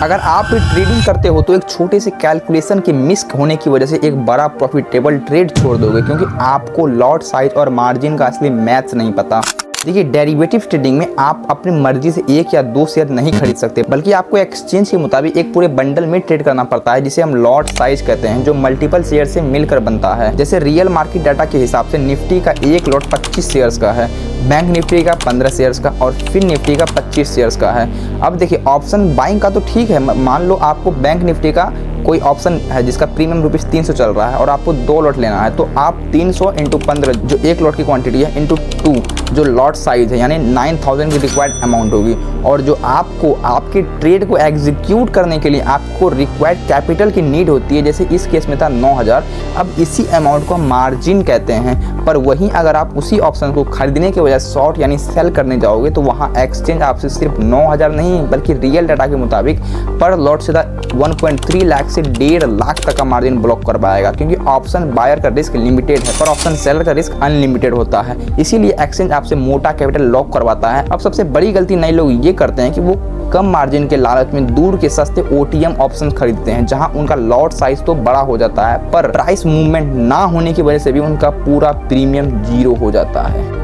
अगर आप ट्रेडिंग करते हो तो एक छोटे से कैलकुलेशन के मिस होने की वजह से एक बड़ा प्रॉफिटेबल ट्रेड छोड़ दोगे, क्योंकि आपको लॉट साइज और मार्जिन का असली मैथ्स नहीं पता। देखिए, डेरिवेटिव ट्रेडिंग में आप अपनी मर्जी से 1 या 2 शेयर नहीं खरीद सकते, बल्कि आपको एक्सचेंज के मुताबिक एक पूरे बंडल में ट्रेड करना पड़ता है, जिसे हम लॉट साइज कहते हैं, जो मल्टीपल शेयर से मिलकर बनता है। जैसे रियल मार्केट डाटा के हिसाब से निफ्टी का एक लॉट 25 शेयर्स का है, बैंक निफ्टी का 15 शेयर्स का और फिन निफ्टी का 25 शेयर्स का है। अब देखिए, ऑप्शन बाइंग का तो ठीक है, मान लो आपको बैंक निफ्टी का कोई ऑप्शन है जिसका प्रीमियम ₹300 चल रहा है और आपको 2 लॉट लेना है, तो आप 300 × 15 जो एक लॉट की क्वांटिटी है × 2 जो लॉट साइज है, यानी 9000 की रिक्वायर्ड अमाउंट होगी। और जो आपको आपके ट्रेड को एग्जीक्यूट करने के लिए आपको रिक्वायर्ड कैपिटल की नीड होती है, जैसे इस केस में था 9000। अब इसी अमाउंट को मार्जिन कहते हैं। पर वहीं अगर आप उसी ऑप्शन को खरीदने के बजाय शॉर्ट यानी सेल करने जाओगे, तो वहाँ एक्सचेंज आपसे सिर्फ 9000 नहीं बल्कि रियल डाटा के मुताबिक पर लॉट सीधा 1.3 लाख से 1.5 लाख तक का मार्जिन ब्लॉक कर पाएगा, क्योंकि ऑप्शन बायर का रिस्क लिमिटेड है पर ऑप्शन सेलर का रिस्क अनलिमिटेड होता है। इसीलिए एक्सचेंज आपसे मोटा कैपिटल लॉक करवाता है। अब सबसे बड़ी गलती नए लोग ये करते हैं कि वो कम मार्जिन के लालच में दूर के सस्ते OTM ऑप्शन खरीदते हैं, जहां उनका लॉट साइज तो बड़ा हो जाता है पर प्राइस मूवमेंट ना होने की वजह से भी उनका पूरा प्रीमियम 0 हो जाता है।